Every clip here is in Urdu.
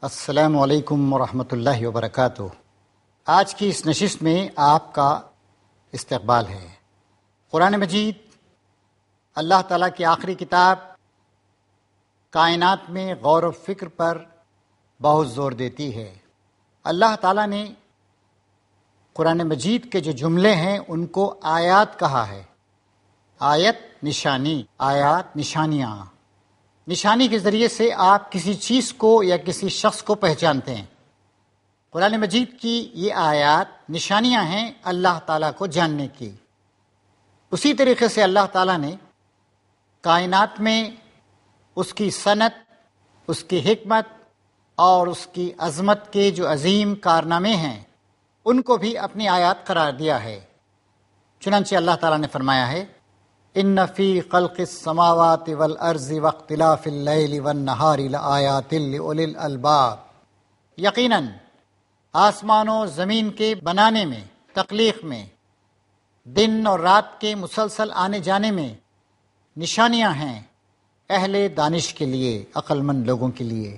السلام علیکم ورحمۃ اللہ وبرکاتہ۔ آج کی اس نشست میں آپ کا استقبال ہے۔ قرآن مجید اللہ تعالیٰ کی آخری کتاب کائنات میں غور و فکر پر بہت زور دیتی ہے۔ اللہ تعالیٰ نے قرآن مجید کے جو جملے ہیں ان کو آیات کہا ہے۔ آیت نشانی، آیات نشانیاں۔ نشانی کے ذریعے سے آپ کسی چیز کو یا کسی شخص کو پہچانتے ہیں۔ قرآن مجید کی یہ آیات نشانیاں ہیں اللہ تعالیٰ کو جاننے کی۔ اسی طریقے سے اللہ تعالیٰ نے کائنات میں اس کی صنعت، اس کی حکمت اور اس کی عظمت کے جو عظیم کارنامے ہیں ان کو بھی اپنی آیات قرار دیا ہے۔ چنانچہ اللہ تعالیٰ نے فرمایا ہے ان فی خلق السماوات والارض واختلاف اللیل والنہار لآیات لأولی الالباب، یقیناً آسمان و زمین کے بنانے میں، تخلیق میں، دن اور رات کے مسلسل آنے جانے میں نشانیاں ہیں اہل دانش کے لیے، عقل مند لوگوں کے لیے۔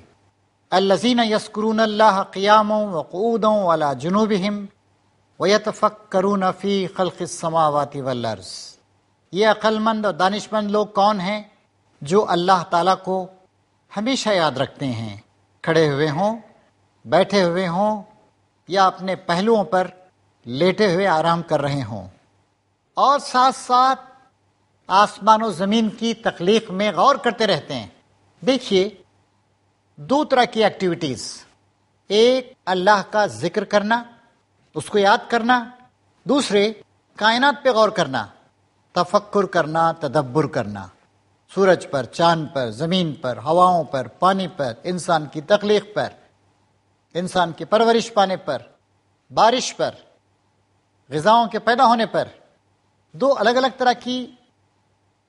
الذین یذکرون اللہ قیاما وقعودا وعلی جنوبہم ویتفکرون فی خلق السماوات والارض۔ یہ عقل مند اور دانش مند لوگ کون ہیں؟ جو اللہ تعالیٰ کو ہمیشہ یاد رکھتے ہیں، کھڑے ہوئے ہوں، بیٹھے ہوئے ہوں یا اپنے پہلوؤں پر لیٹے ہوئے آرام کر رہے ہوں، اور ساتھ ساتھ آسمان و زمین کی تخلیق میں غور کرتے رہتے ہیں۔ دیکھیے، دو طرح کی ایکٹیویٹیز، ایک اللہ کا ذکر کرنا، اس کو یاد کرنا، دوسرے کائنات پہ غور کرنا، تفکر کرنا، تدبر کرنا، سورج پر، چاند پر، زمین پر، ہواؤں پر، پانی پر، انسان کی تخلیق پر، انسان کی پرورش پانے پر، بارش پر، غذاؤں کے پیدا ہونے پر۔ دو الگ الگ طرح کی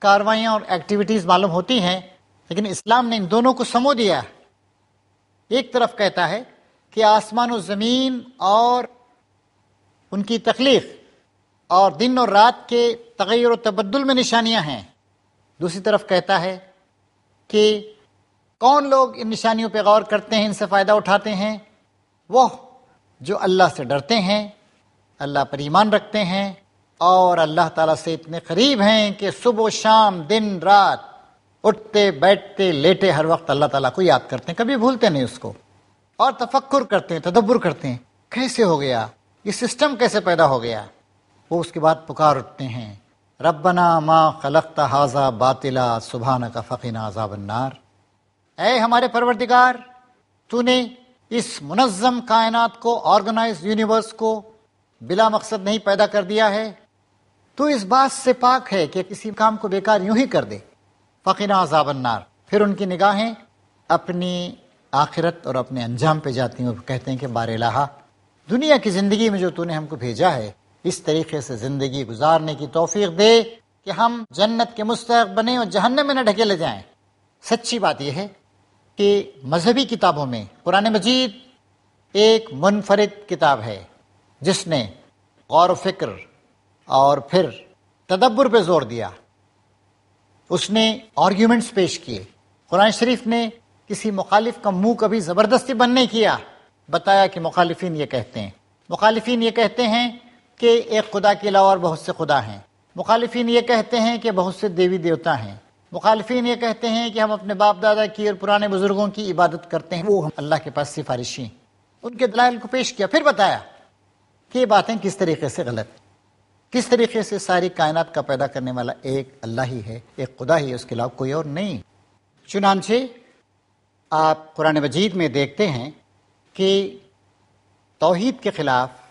کاروائیاں اور ایکٹیویٹیز معلوم ہوتی ہیں، لیکن اسلام نے ان دونوں کو سمو دیا۔ ایک طرف کہتا ہے کہ آسمان و زمین اور ان کی تخلیق اور دن اور رات کے تغیر و تبدل میں نشانیاں ہیں، دوسری طرف کہتا ہے کہ کون لوگ ان نشانیوں پہ غور کرتے ہیں، ان سے فائدہ اٹھاتے ہیں؟ وہ جو اللہ سے ڈرتے ہیں، اللہ پر ایمان رکھتے ہیں اور اللہ تعالیٰ سے اتنے قریب ہیں کہ صبح و شام، دن رات، اٹھتے بیٹھتے لیٹے ہر وقت اللہ تعالیٰ کو یاد کرتے ہیں، کبھی بھولتے نہیں اس کو، اور تفکر کرتے ہیں، تدبر کرتے ہیں، کیسے ہو گیا یہ سسٹم، کیسے پیدا ہو گیا۔ وہ اس کے بعد پکار اٹھتے ہیں، ربنا ما خلقت ھذا باطلا سبحانک فقنا عذاب النار۔ اے ہمارے پروردگار، تو نے اس منظم کائنات کو، آرگنائز یونیورس کو بلا مقصد نہیں پیدا کر دیا ہے، تو اس بات سے پاک ہے کہ کسی کام کو بیکار یوں ہی کر دے۔ فقنا عذاب النار۔ پھر ان کی نگاہیں اپنی آخرت اور اپنے انجام پہ جاتی ہیں اور کہتے ہیں کہ بار الہ، دنیا کی زندگی میں جو تو نے ہم کو بھیجا ہے، اس طریقے سے زندگی گزارنے کی توفیق دے کہ ہم جنت کے مستحق بنیں اور جہنم میں نہ ڈھکیلے جائیں۔ سچی بات یہ ہے کہ مذہبی کتابوں میں قرآن مجید ایک منفرد کتاب ہے جس نے غور و فکر اور پھر تدبر پہ زور دیا۔ اس نے آرگیومنٹس پیش کیے۔ قرآن شریف نے کسی مخالف کا منہ کبھی زبردستی بند نہیں کیا، بتایا کہ مخالفین یہ کہتے ہیں، مخالفین یہ کہتے ہیں کہ ایک خدا کے علاوہ اور بہت سے خدا ہیں، مخالفین یہ کہتے ہیں کہ بہت سے دیوی دیوتا ہیں، مخالفین یہ کہتے ہیں کہ ہم اپنے باپ دادا کی اور پرانے بزرگوں کی عبادت کرتے ہیں، وہ ہم اللہ کے پاس سفارشی ہیں۔ ان کے دلائل کو پیش کیا، پھر بتایا کہ یہ باتیں کس طریقے سے غلط، کس طریقے سے ساری کائنات کا پیدا کرنے والا ایک اللہ ہی ہے، ایک خدا ہی ہے، اس کے علاوہ کوئی اور نہیں۔ چنانچہ آپ قرآن مجید میں دیکھتے ہیں کہ توحید کے خلاف،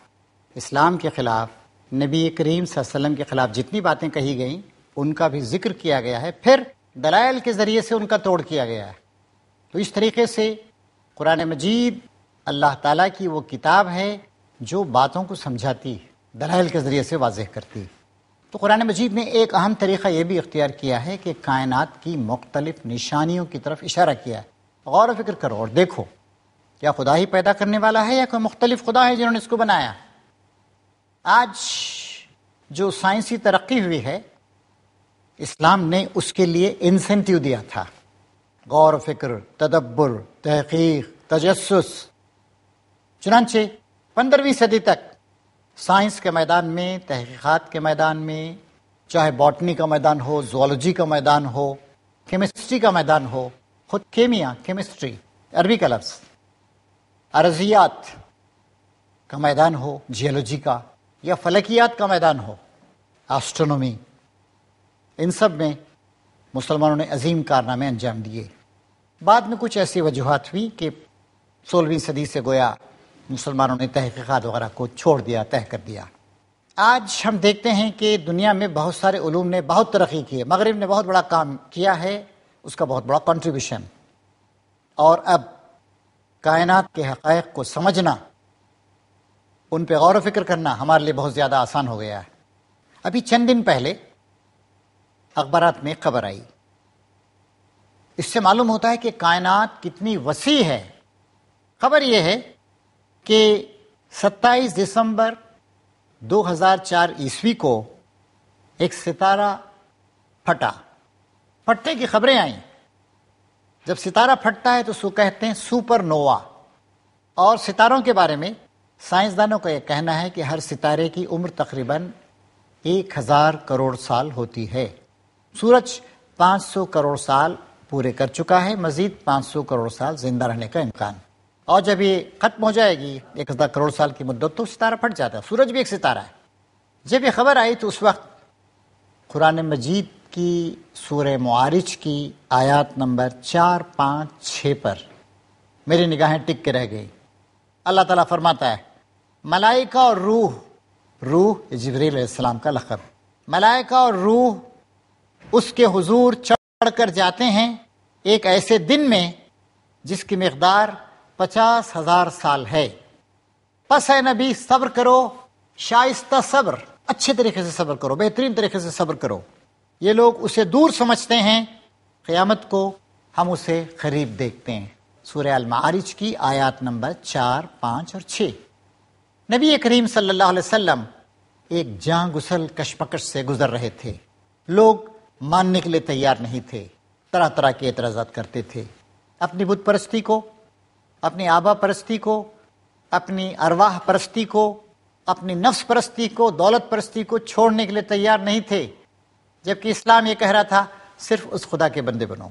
اسلام کے خلاف، نبی کریم صلی اللہ علیہ وسلم کے خلاف جتنی باتیں کہی گئیں ان کا بھی ذکر کیا گیا ہے، پھر دلائل کے ذریعے سے ان کا توڑ کیا گیا ہے۔ تو اس طریقے سے قرآن مجید اللہ تعالیٰ کی وہ کتاب ہے جو باتوں کو سمجھاتی، دلائل کے ذریعے سے واضح کرتی۔ تو قرآن مجید نے ایک اہم طریقہ یہ بھی اختیار کیا ہے کہ کائنات کی مختلف نشانیوں کی طرف اشارہ کیا ہے۔ غور و فکر کرو اور دیکھو، کیا خدا ہی پیدا کرنے والا ہے یا کوئی مختلف خدا ہے جنہوں نے اس کو بنایا؟ آج جو سائنسی ترقی ہوئی ہے، اسلام نے اس کے لیے انسینٹیو دیا تھا، غور و فکر، تدبر، تحقیق، تجسس. چنانچہ 15ویں صدی تک سائنس کے میدان میں، تحقیقات کے میدان میں، چاہے باٹنی کا میدان ہو، زوالوجی کا میدان ہو، کیمسٹری کا میدان ہو، خود کیمیا، کیمسٹری عربی کا لفظ، ارضیات کا میدان ہو، جیولوجی کا، یا فلکیات کا میدان ہو، آسٹرونومی، ان سب میں مسلمانوں نے عظیم کارنامے انجام دیے. بعد میں کچھ ایسی وجوہات ہوئی کہ 16ویں صدی سے گویا مسلمانوں نے تحقیقات وغیرہ کو چھوڑ دیا، طے کر دیا. آج ہم دیکھتے ہیں کہ دنیا میں بہت سارے علوم نے بہت ترقی کی ہے. مغرب نے بہت بڑا کام کیا ہے، اس کا بہت بڑا کنٹریبیوشن. اور اب کائنات کے حقائق کو سمجھنا، ان پہ غور و فکر کرنا ہمارے لیے بہت زیادہ آسان ہو گیا ہے. ابھی چند دن پہلے اخبارات میں خبر آئی، اس سے معلوم ہوتا ہے کہ کائنات کتنی وسیع ہے. خبر یہ ہے کہ 27 دسمبر 2004 عیسوی کو ایک ستارہ پھٹا. پھٹنے کی خبریں آئیں. جب ستارہ پھٹتا ہے تو اس کو کہتے ہیں سپر نووا. اور ستاروں کے بارے میں سائنسدانوں کا یہ کہنا ہے کہ ہر ستارے کی عمر تقریباً 1000 کروڑ سال ہوتی ہے. سورج 500 کروڑ سال پورے کر چکا ہے، مزید 500 کروڑ سال زندہ رہنے کا امکان. اور جب یہ ختم ہو جائے گی 1000 کروڑ سال کی مدت تو ستارہ پھٹ جاتا ہے. سورج بھی ایک ستارہ ہے. جب یہ خبر آئی تو اس وقت قرآن مجید کی سورہ معارج کی آیات نمبر 4، 5، 6 پر میری نگاہیں ٹک کے رہ گئی. اللہ تعالیٰ فرماتا ہے ملائکہ اور روح جبریل علیہ السلام کا لقب، ملائکہ اور روح اس کے حضور چڑھ کر جاتے ہیں ایک ایسے دن میں جس کی مقدار 50,000 سال ہے. پس اے نبی صبر کرو، شائستہ صبر، اچھے طریقے سے صبر کرو، بہترین طریقے سے صبر کرو. یہ لوگ اسے دور سمجھتے ہیں، قیامت کو ہم اسے قریب دیکھتے ہیں. سورہ المعارج کی آیات نمبر 4، 5 اور 6. نبی کریم صلی اللہ علیہ وسلم ایک جاں گسل کشمکش سے گزر رہے تھے. لوگ ماننے کے لیے تیار نہیں تھے، طرح طرح کے اعتراضات کرتے تھے. اپنی بت پرستی کو، اپنی آبا پرستی کو، اپنی ارواح پرستی کو، اپنی نفس پرستی کو، دولت پرستی کو چھوڑنے کے لیے تیار نہیں تھے. جبکہ اسلام یہ کہہ رہا تھا صرف اس خدا کے بندے بنو.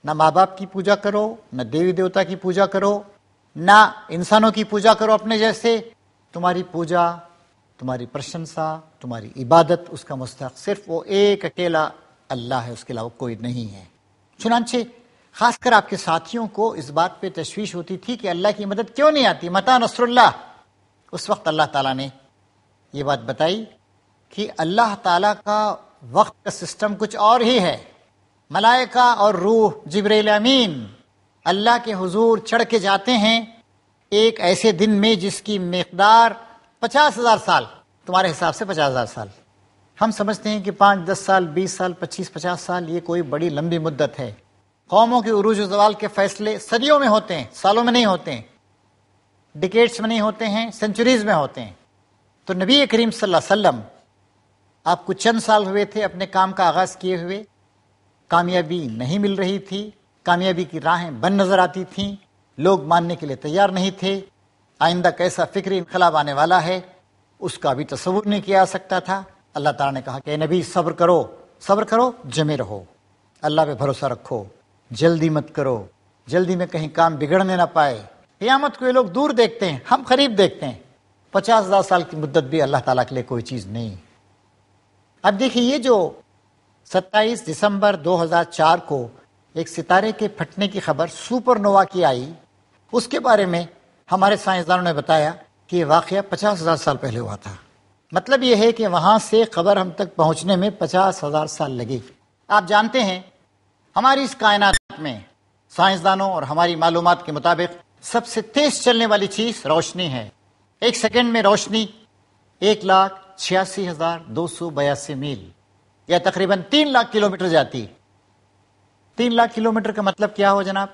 نہ ماں باپ کی پوجا کرو، نہ دیوی دیوتا کی پوجا کرو، نہ انسانوں کی پوجا کرو اپنے جیسے. تمہاری پوجا، تمہاری پرشنسا، تمہاری عبادت، اس کا مستحق صرف وہ ایک اکیلا اللہ ہے، اس کے علاوہ کوئی نہیں ہے. چنانچہ خاص کر آپ کے ساتھیوں کو اس بات پہ تشویش ہوتی تھی کہ اللہ کی مدد کیوں نہیں آتی، متى نصر اللہ. اس وقت اللہ تعالیٰ نے یہ بات بتائی کہ اللہ تعالیٰ کا وقت کا سسٹم کچھ اور ہی ہے. ملائکہ اور روح جبریل امین اللہ کے حضور چڑھ کے جاتے ہیں ایک ایسے دن میں جس کی مقدار 50,000 سال، تمہارے حساب سے 50,000 سال. ہم سمجھتے ہیں کہ 5، 10 سال، 20 سال، 25، 50 سال یہ کوئی بڑی لمبی مدت ہے. قوموں کے عروج و زوال کے فیصلے صدیوں میں ہوتے ہیں، سالوں میں نہیں ہوتے ہیں، ڈیکیڈز میں نہیں ہوتے ہیں، سینچوریز میں ہوتے ہیں. تو نبی کریم صلی اللہ علیہ وسلم آپ کو چند سال ہوئے تھے اپنے کام کا آغاز کیے ہوئے، کامیابی نہیں مل رہی تھی، کامیابی کی راہیں بند نظر آتی تھیں، لوگ ماننے کے لیے تیار نہیں تھے. آئندہ کیسا فکری انقلاب آنے والا ہے اس کا بھی تصور نہیں کیا جا سکتا تھا. اللہ تعالیٰ نے کہا کہ اے نبی صبر کرو، صبر کرو، جمے رہو، اللہ پہ بھروسہ رکھو، جلدی مت کرو، جلدی میں کہیں کام بگڑنے نہ پائے. قیامت کو یہ لوگ دور دیکھتے ہیں، ہم قریب دیکھتے ہیں. 50,000 سال کی مدت بھی اللہ تعالیٰ کے لیے کوئی چیز نہیں. اب دیکھیے یہ جو 27 دسمبر 2004 کو ایک ستارے کے پھٹنے کی خبر سپر نووا کی آئی، اس کے بارے میں ہمارے سائنسدانوں نے بتایا کہ یہ واقعہ 50,000 سال پہلے ہوا تھا. مطلب یہ ہے کہ وہاں سے خبر ہم تک پہنچنے میں 50,000 سال لگے. آپ جانتے ہیں ہماری اس کائنات میں سائنسدانوں اور ہماری معلومات کے مطابق سب سے تیز چلنے والی چیز روشنی ہے. ایک سیکنڈ میں روشنی 1,86,282 میل یا تقریباً 3 لاکھ کلومیٹر جاتی. 3 لاکھ کلومیٹر کا مطلب کیا ہو جناب؟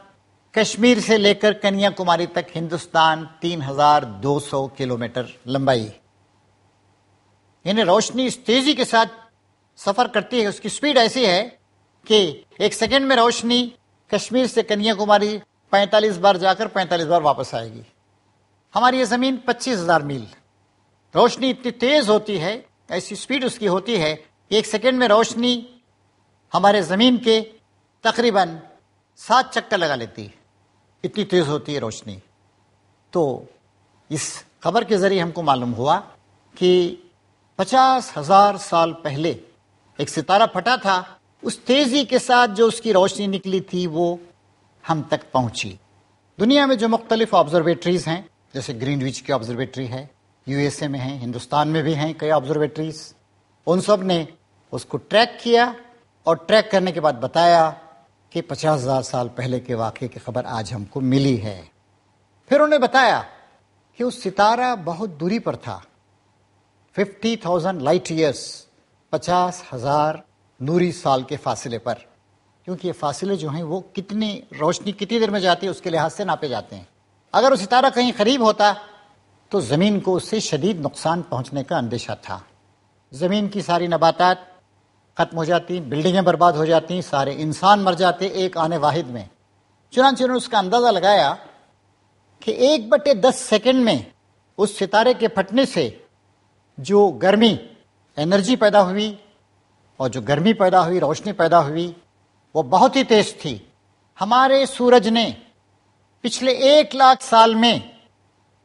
کشمیر سے لے کر کنیا کماری تک ہندوستان 3,200 کلومیٹر لمبائی. یعنی روشنی اس تیزی کے ساتھ سفر کرتی ہے، اس کی سپیڈ ایسی ہے کہ ایک سیکنڈ میں روشنی کشمیر سے کنیا کماری 45 بار جا کر 45 بار واپس آئے گی. ہماری یہ زمین 25,000 میل، روشنی اتنی تیز ہوتی ہے، ایسی سپیڈ اس کی ہوتی ہے کہ 1 سیکنڈ میں روشنی ہمارے زمین کے تقریباً 7 چکر لگا لیتی ہے، اتنی تیز ہوتی ہے روشنی. تو اس خبر کے ذریعے ہم کو معلوم ہوا کہ 50,000 سال پہلے ایک ستارہ پھٹا تھا، اس تیزی کے ساتھ جو اس کی روشنی نکلی تھی وہ ہم تک پہنچی. دنیا میں جو مختلف آبزرویٹریز ہیں، جیسے گرین وچ کی آبزرویٹری ہے، USA میں ہیں، ہندوستان میں بھی ہیں کئی آبزرویٹریز، ان سب نے اس کو ٹریک کیا اور ٹریک کرنے کے بعد بتایا کہ 50,000 سال پہلے کے واقعے کی خبر آج ہم کو ملی ہے. پھر انہوں نے بتایا کہ اس ستارہ بہت دوری پر تھا، 50,000 لائٹ ایئرس، 50,000 نوری سال کے فاصلے پر، کیونکہ یہ فاصلے جو ہیں وہ کتنی روشنی کتنی دیر میں جاتی ہے اس کے لحاظ سے ناپے جاتے ہیں. اگر وہ ستارہ کہیں قریب ہوتا تو زمین کو اس سے شدید نقصان پہنچنے کا اندیشہ تھا. زمین کی ساری نباتات ختم ہو جاتی، بلڈنگیں برباد ہو جاتی، سارے انسان مر جاتے ایک آنے واحد میں. چنانچہ انہوں نے اس کا اندازہ لگایا کہ 1/10 سیکنڈ میں اس ستارے کے پھٹنے سے جو گرمی انرجی پیدا ہوئی اور جو گرمی پیدا ہوئی، روشنی پیدا ہوئی، وہ بہت ہی تیز تھی. ہمارے سورج نے پچھلے 1,00,000 سال میں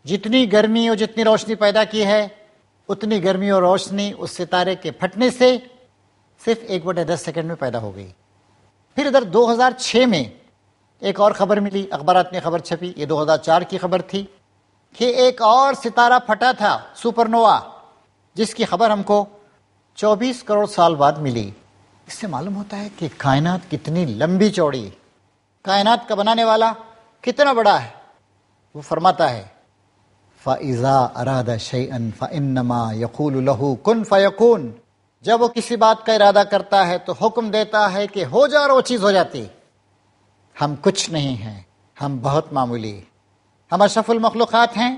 جتنی گرمی اور جتنی روشنی پیدا کی ہے، اتنی گرمی اور روشنی اس ستارے کے پھٹنے سے صرف 1/10 سیکنڈ میں پیدا ہو گئی. پھر ادھر 2006 میں ایک اور خبر ملی، اخبارات میں خبر چھپی، یہ 2004 کی خبر تھی کہ ایک اور ستارہ پھٹا تھا، سپر نووا، جس کی خبر ہم کو 24 کروڑ سال بعد ملی. اس سے معلوم ہوتا ہے کہ کائنات کتنی لمبی چوڑی، کائنات کا بنانے والا کتنا بڑا ہے. وہ فرماتا ہے فَإِذَا أَرَادَ شَيْئًا فَإِنَّمَا يَقُولُ لَهُ كُن فَيَكُونُ. جب وہ کسی بات کا ارادہ کرتا ہے تو حکم دیتا ہے کہ ہو جا، اور وہ چیز ہو جاتی. ہم کچھ نہیں ہیں، ہم بہت معمولی، ہم اشرف المخلوقات ہیں.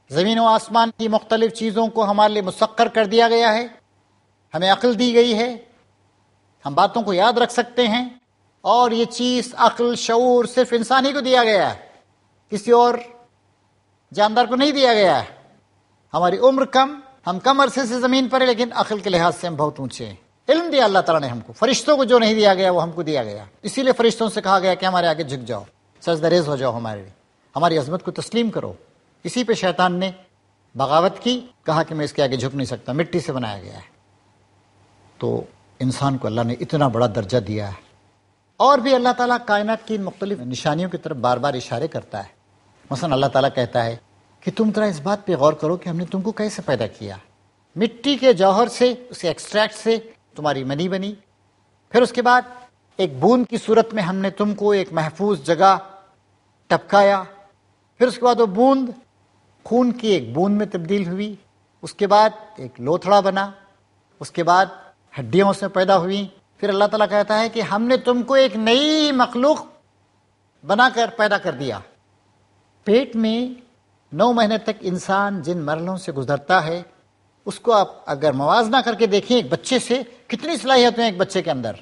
زمین و آسمان کی مختلف چیزوں کو ہمارے لیے مسخر کر دیا گیا ہے، ہمیں عقل دی گئی ہے، ہم باتوں کو یاد رکھ سکتے ہیں، اور یہ چیز عقل شعور صرف انسان ہی کو دیا گیا ہے، کسی اور جاندار کو نہیں دیا گیا ہے. ہماری عمر کم، ہم کم عرصے سے زمین پر ہیں، لیکن عقل کے لحاظ سے ہم بہت اونچے ہیں. علم دیا اللہ تعالیٰ نے ہم کو، فرشتوں کو جو نہیں دیا گیا وہ ہم کو دیا گیا. اسی لیے فرشتوں سے کہا گیا کہ ہمارے آگے جھک جاؤ، سجدہ ریز ہو جاؤ، ہماری عظمت کو تسلیم کرو. اسی پہ شیطان نے بغاوت کی، کہا کہ میں اس کے آگے جھک نہیں سکتا، مٹی سے بنایا گیا ہے. تو انسان کو اللہ نے اتنا بڑا درجہ دیا ہے. اور بھی اللہ تعالیٰ کائنات کی مختلف نشانیوں کی طرف بار بار اشارے کرتا ہے. مثلا اللہ تعالیٰ کہتا ہے کہ تم ذرا اس بات پہ غور کرو کہ ہم نے تم کو کیسے پیدا کیا. مٹی کے جوہر سے، اسے ایکسٹریکٹ سے تمہاری منی بنی، پھر اس کے بعد ایک بوند کی صورت میں ہم نے تم کو ایک محفوظ جگہ ٹپکایا، پھر اس کے بعد وہ بوند خون کی ایک بوند میں تبدیل ہوئی، اس کے بعد ایک لوتھڑا بنا، اس کے بعد ہڈیاں اس میں پیدا ہوئی. پھر اللہ تعالیٰ کہتا ہے کہ ہم نے تم کو ایک نئی مخلوق بنا کر پیدا کر دیا. پیٹ میں 9 مہینے تک انسان جن مرحلوں سے گزرتا ہے اس کو آپ اگر موازنہ کر کے دیکھیں ایک بچے سے، کتنی صلاحیتیں ہیں ایک بچے کے اندر.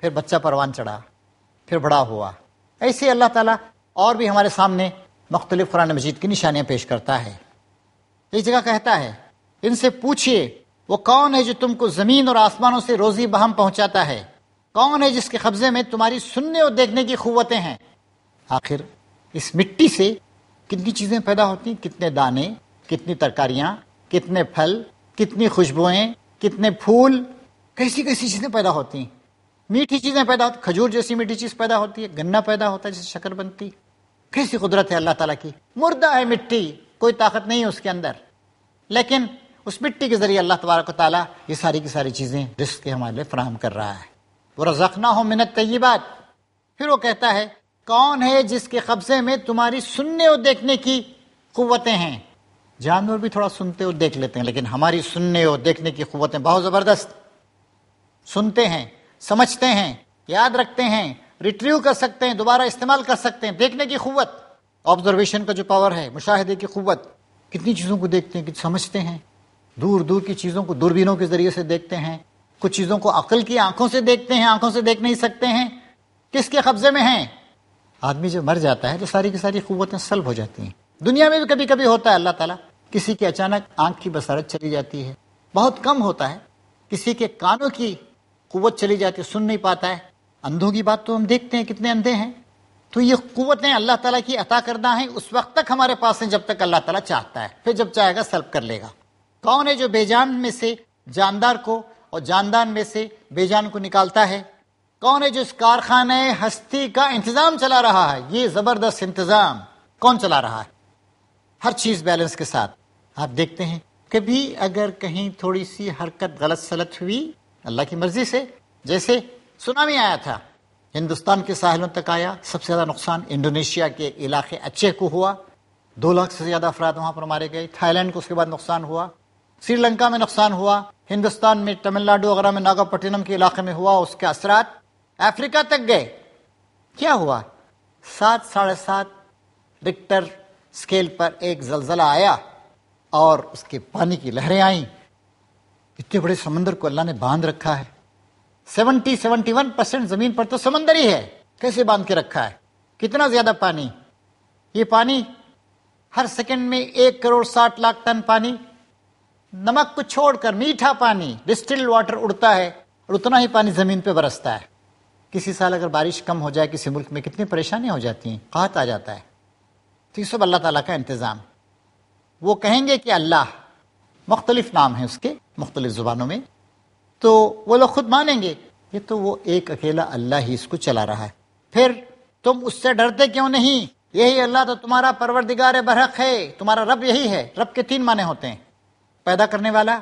پھر بچہ پروان چڑھا، پھر بڑا ہوا. ایسے اللہ تعالیٰ اور بھی ہمارے سامنے مختلف قرآن مجید کی نشانیاں پیش کرتا ہے. ایک جگہ کہتا ہے ان سے پوچھئے وہ کون ہے جو تم کو زمین اور آسمانوں سے روزی بہم پہنچاتا ہے، کون ہے جس کے قبضے میں تمہاری سننے اور دیکھنے کی قوتیں ہیں. آخر اس مٹی سے کتنی چیزیں پیدا ہوتی، کتنے دانے، کتنی ترکاریاں، کتنے پھل، کتنی خوشبوئیں، کتنے پھول، کیسی کیسی چیزیں پیدا ہوتی ہیں. میٹھی چیزیں پیدا ہوتی، کھجور جیسی میٹھی چیز پیدا ہوتی ہے، گنا پیدا ہوتا ہے جس سے شکر بنتی. کیسی قدرت ہے اللہ تعالیٰ کی. مردہ ہے مٹی، کوئی طاقت نہیں ہے اس کے اندر، لیکن اس مٹی کے ذریعے اللہ تبارک و تعالیٰ یہ ساری کی ساری چیزیں رزق کے ہمارے لیے فراہم کر رہا ہے. وَرَزَقْنَاهُم مِّنَ الطَّيِّبَاتِ. پھر وہ کہتا ہے کون ہے جس کے قبضے میں تمہاری سننے اور دیکھنے کی قوتیں ہیں. جانور بھی تھوڑا سنتے اور دیکھ لیتے ہیں، لیکن ہماری سننے اور دیکھنے کی قوتیں بہت زبردست. سنتے ہیں، سمجھتے ہیں، یاد رکھتے ہیں، ریٹریو کر سکتے ہیں، دوبارہ استعمال کر سکتے ہیں. دیکھنے کی قوت، آبزرویشن کا جو پاور ہے، مشاہدے کی قوت، کتنی چیزوں کو دیکھتے ہیں، کتنی سمجھتے ہیں. دور دور کی چیزوں کو دوربینوں کے ذریعے سے دیکھتے ہیں، کچھ چیزوں کو عقل کی آنکھوں سے دیکھتے ہیں، آنکھوں سے دیکھ نہیں سکتے ہیں. کس کے قبضے میں ہیں؟ آدمی جب مر جاتا ہے تو ساری کی ساری قوتیں سلب ہو جاتی ہیں. دنیا میں بھی کبھی کبھی ہوتا ہے اللہ تعالیٰ کسی کی اچانک آنکھ کی بصارت چلی جاتی ہے. بہت کم ہوتا ہے. کسی کے کانوں کی قوت چلی جاتی ہے, سن نہیں پاتا ہے. اندھوں کی بات تو ہم دیکھتے ہیں کتنے اندھے ہیں. تو یہ قوتیں اللہ تعالیٰ کی عطا کردہ ہیں, اس وقت تک ہمارے پاس ہیں جب تک اللہ تعالیٰ چاہتا ہے, پھر جب چاہے گا سلب کر لے گا. کون ہے جو بے جان میں سے جاندار کو اور جاندار میں سے بے جان کو نکالتا ہے؟ کون ہے جو اس کارخانہ ہستی کا انتظام چلا رہا ہے؟ یہ زبردست انتظام کون چلا رہا ہے؟ ہر چیز بیلنس کے ساتھ. آپ دیکھتے ہیں کبھی اگر کہیں تھوڑی سی حرکت غلط سلط ہوئی اللہ کی مرضی سے, جیسے سونامی آیا تھا, ہندوستان کے ساحلوں تک آیا, سب سے زیادہ نقصان انڈونیشیا کے علاقے اچے کو ہوا, 2 لاکھ سے زیادہ افراد وہاں پر مارے گئے. تھائی لینڈ کو اس کے بعد نقصان ہوا, سری لنکا میں نقصان ہوا, ہندوستان میں تمل ناڈو وغیرہ میں ناگا پٹنم کے علاقے میں ہوا, اس کے اثرات افریقہ تک گئے. کیا ہوا؟ 7 ساڑھے 7 رکٹر اسکیل پر ایک زلزلہ آیا اور اس کے پانی کی لہریں آئیں. اتنے بڑے سمندر کو اللہ نے باندھ رکھا ہے. 71% زمین پر تو سمندر ہی ہے, کیسے باندھ کے رکھا ہے؟ کتنا زیادہ پانی. یہ پانی ہر سیکنڈ میں 1,60,00,000 ٹن پانی, نمک کو چھوڑ کر میٹھا پانی ڈسٹل واٹر اڑتا ہے, اور اتنا ہی پانی زمین پہ برستا ہے. کسی سال اگر بارش کم ہو جائے کسی ملک میں کتنی پریشانیاں ہو جاتی ہیں, قحط آ جاتا ہے. تو یہ سب اللہ تعالیٰ کا انتظام. وہ کہیں گے کہ اللہ, مختلف نام ہیں اس کے مختلف زبانوں میں, تو وہ لوگ خود مانیں گے یہ تو وہ ایک اکیلا اللہ ہی اس کو چلا رہا ہے. پھر تم اس سے ڈرتے کیوں نہیں؟ یہی اللہ تو تمہارا پروردگار برحق ہے, تمہارا رب یہی ہے. رب کے 3 معنی ہوتے ہیں, پیدا کرنے والا,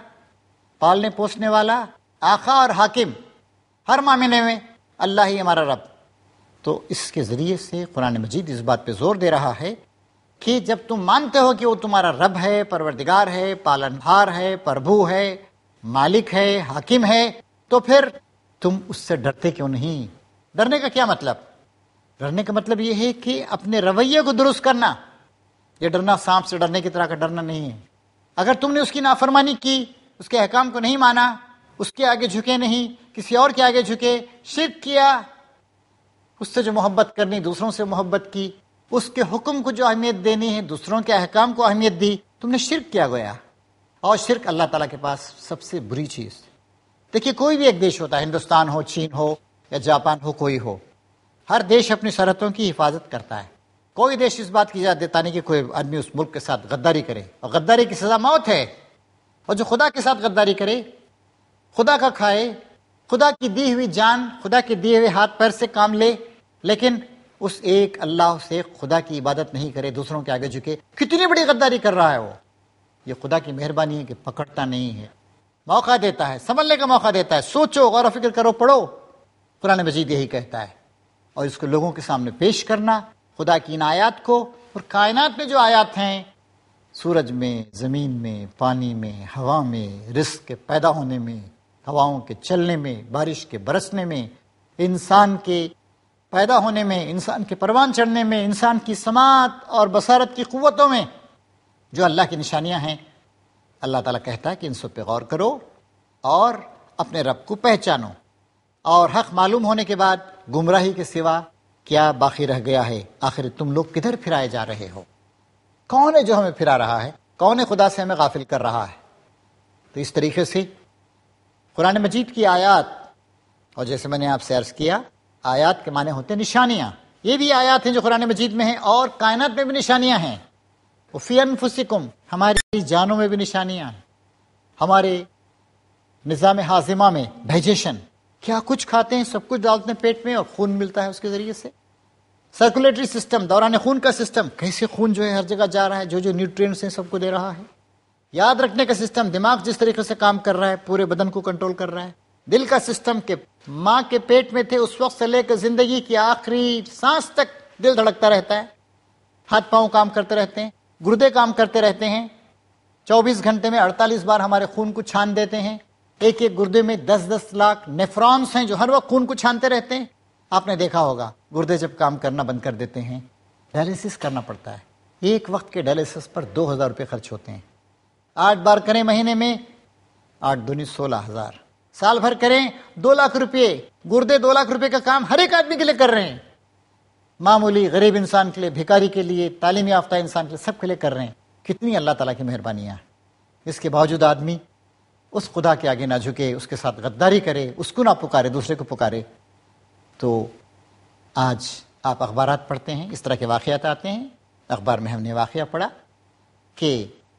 پالنے پوسنے والا, آقا اور حاکم. ہر معاملے میں اللہ ہی ہمارا رب. تو اس کے ذریعے سے قرآن مجید اس بات پہ زور دے رہا ہے کہ جب تم مانتے ہو کہ وہ تمہارا رب ہے, پروردگار ہے, پالنہار ہے, پربھو ہے, مالک ہے, حاکم ہے, تو پھر تم اس سے ڈرتے کیوں نہیں؟ ڈرنے کا کیا مطلب؟ ڈرنے کا مطلب یہ ہے کہ اپنے رویے کو درست کرنا. یہ ڈرنا سانپ سے ڈرنے کی طرح کا ڈرنا نہیں ہے. اگر تم نے اس کی نافرمانی کی, اس کے احکام کو نہیں مانا, اس کے آگے جھکے نہیں, کسی اور کے آگے جھکے, شرک کیا, اس سے جو محبت کرنی دوسروں سے محبت کی, اس کے حکم کو جو اہمیت دینی ہے دوسروں کے احکام کو اہمیت دی, تم نے شرک کیا گویا. اور شرک اللہ تعالیٰ کے پاس سب سے بری چیز. دیکھیے کوئی بھی ایک دیش ہوتا ہے, ہندوستان ہو, چین ہو یا جاپان ہو, کوئی ہو, ہر دیش اپنی سرحدوں کی حفاظت کرتا ہے. کوئی دیش اس بات کی اجازت دیتا نہیں کہ کوئی آدمی اس ملک کے ساتھ غداری کرے, اور غداری کی سزا موت ہے. اور جو خدا کے ساتھ غداری کرے, خدا کا کھائے, خدا کی دی ہوئی جان, خدا کے دیے ہوئے ہاتھ پیر سے کام لے, لیکن اس ایک اللہ سے خدا کی عبادت نہیں کرے, دوسروں کے آگے جھکے, کتنی بڑی غداری کر رہا ہے وہ. یہ خدا کی مہربانی ہے کہ پکڑتا نہیں ہے, موقع دیتا ہے, سنبھلنے کا موقع دیتا ہے. سوچو, غور و فکر کرو, پڑھو, قرآن مجید یہی کہتا ہے. اور اس کو لوگوں کے سامنے پیش کرنا, خدا کی ان آیات کو. اور کائنات میں جو آیات ہیں, سورج میں, زمین میں, پانی میں, ہوا میں, رزق کے پیدا ہونے میں, ہواؤں کے چلنے میں, بارش کے برسنے میں, انسان کے پیدا ہونے میں, انسان کے پروان چڑھنے میں, انسان کی سماعت اور بصارت کی قوتوں میں, جو اللہ کی نشانیاں ہیں, اللہ تعالیٰ کہتا ہے کہ ان سب پہ غور کرو اور اپنے رب کو پہچانو. اور حق معلوم ہونے کے بعد گمراہی کے سوا کیا باقی رہ گیا ہے؟ آخر تم لوگ کدھر پھرائے جا رہے ہو؟ کون ہے جو ہمیں پھرا رہا ہے؟ کون ہے خدا سے ہمیں غافل کر رہا ہے؟ تو اس طریقے سے قرآن مجید کی آیات, اور جیسے میں نے آپ سے عرض کیا, آیات کے معنی ہوتے ہیں نشانیاں. یہ بھی آیات ہیں جو قرآن مجید میں ہیں, اور کائنات میں بھی نشانیاں ہیں. وفی انفسکم, ہماری جانوں میں بھی نشانیاں ہیں. ہمارے نظام ہاضمہ میں, ڈائجیشن, کیا کچھ کھاتے ہیں سب کچھ ڈالتے ہیں پیٹ میں اور خون ملتا ہے اس کے ذریعے سے. سرکولیٹری سسٹم, دوران خون کا سسٹم, کیسے خون جو ہے ہر جگہ جا رہا ہے, جو نیوٹرینٹس ہیں سب کو دے رہا ہے. یاد رکھنے کا سسٹم, دماغ جس طریقے سے کام کر رہا ہے پورے بدن کو کنٹرول کر رہا ہے. دل کا سسٹم کہ ماں کے پیٹ میں تھے اس وقت سے لے کر زندگی کی آخری سانس تک دل دھڑکتا رہتا ہے, ہاتھ پاؤں کام کرتے رہتے ہیں, گردے کام کرتے رہتے ہیں. 24 گھنٹے میں 48 بار ہمارے خون کو چھان دیتے ہیں. ایک ایک گردے میں 10-10 لاکھ نیفرونس ہیں جو ہر وقت خون کو چھانتے رہتے ہیں. آپ نے دیکھا ہوگا گردے جب کام کرنا بند کر دیتے ہیں, ڈائلیسس کرنا پڑتا ہے. ایک وقت کے ڈائلیسس پر 2,000 روپے خرچ ہوتے ہیں. 8 بار کریں مہینے میں, 8 دونی 16,000. سال بھر کریں 2 لاکھ روپے. گردے 2 لاکھ روپے کا کام ہر ایک آدمی کے لیے کر رہے ہیں. معمولی غریب انسان کے لیے، بھکاری کے لیے، تعلیم یافتہ انسان کے لیے، سب کے لیے کر رہے ہیں. کتنی اللہ تعالیٰ کی مہربانیاں. اس کے باوجود آدمی اس خدا کے آگے نہ جھکے، اس کے ساتھ غداری کرے، اس کو نہ پکارے، دوسرے کو پکارے. تو آج آپ اخبارات پڑھتے ہیں، اس طرح کے واقعات آتے ہیں. اخبار میں ہم نے واقعہ پڑھا کہ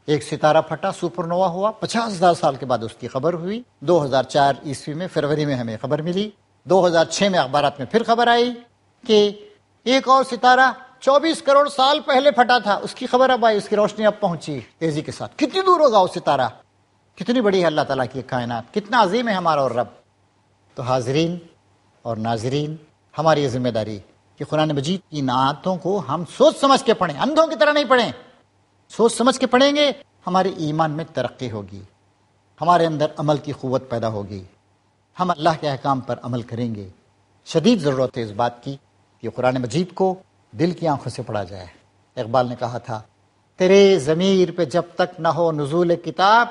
ایک ستارہ پھٹا، سپر نوا ہوا، 50,000 سال کے بعد اس کی خبر ہوئی. 2004 عیسوی میں فروری میں ہمیں خبر ملی. 2006 میں اخبارات میں پھر خبر آئی کہ ایک اور ستارہ 24 کروڑ سال پہلے پھٹا تھا، اس کی خبر اب آئی، اس کی روشنی اب پہنچی تیزی کے ساتھ. کتنی دور ہوگا وہ ستارہ؟ کتنی بڑی ہے اللہ تعالیٰ کی کائنات، کتنا عظیم ہے ہمارا اور رب. تو حاضرین اور ناظرین، ہماری یہ ذمہ داری کہ قرآن مجید کی ان آیاتوں کو ہم سوچ سمجھ کے پڑھیں، اندھوں کی طرح نہیں پڑھیں. سوچ سمجھ کے پڑھیں گے، ہمارے ایمان میں ترقی ہوگی، ہمارے اندر عمل کی قوت پیدا ہوگی، ہم اللہ کے احکام پر عمل کریں گے. شدید ضرورت ہے اس بات کی کہ قرآن مجید کو دل کی آنکھوں سے پڑھا جائے. اقبال نے کہا تھا، تیرے ضمیر پہ جب تک نہ ہو نزول کتاب،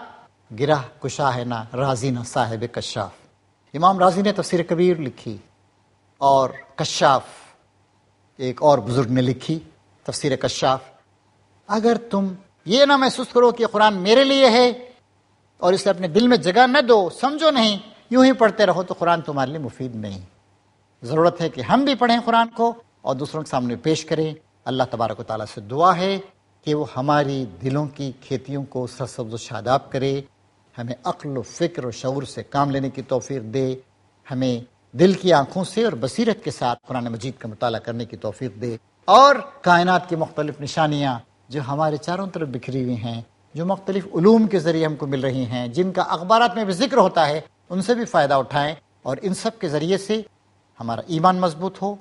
گرہ کشا ہے نہ رازی نہ صاحب کشاف. امام رازی نے تفسیر کبیر لکھی، اور کشاف ایک اور بزرگ نے لکھی تفسیر کشاف. اگر تم یہ نہ محسوس کرو کہ قرآن میرے لیے ہے اور اسے اپنے دل میں جگہ نہ دو، سمجھو نہیں، یوں ہی پڑھتے رہو، تو قرآن تمہارے لیے مفید نہیں. ضرورت ہے کہ ہم بھی پڑھیں قرآن کو اور دوسروں کے سامنے پیش کریں. اللہ تبارک و تعالیٰ سے دعا ہے کہ وہ ہماری دلوں کی کھیتیوں کو سرسبز و شاداب کرے، ہمیں عقل و فکر و شعور سے کام لینے کی توفیق دے، ہمیں دل کی آنکھوں سے اور بصیرت کے ساتھ قرآن مجید کا مطالعہ کرنے کی توفیق دے، اور کائنات کی مختلف نشانیاں جو ہمارے چاروں طرف بکھری ہوئی ہیں، جو مختلف علوم کے ذریعے ہم کو مل رہی ہیں، جن کا اخبارات میں بھی ذکر ہوتا ہے، ان سے بھی فائدہ اٹھائیں، اور ان سب کے ذریعے سے ہمارا ایمان مضبوط ہو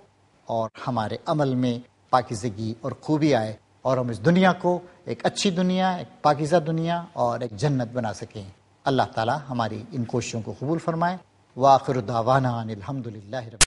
اور ہمارے عمل میں پاکیزگی اور خوبی آئے، اور ہم اس دنیا کو ایک اچھی دنیا، ایک پاکیزہ دنیا اور ایک جنت بنا سکیں. اللہ تعالی ہماری ان کوششوں کو قبول فرمائے. وآخر دعوانا ان الحمد للہ رب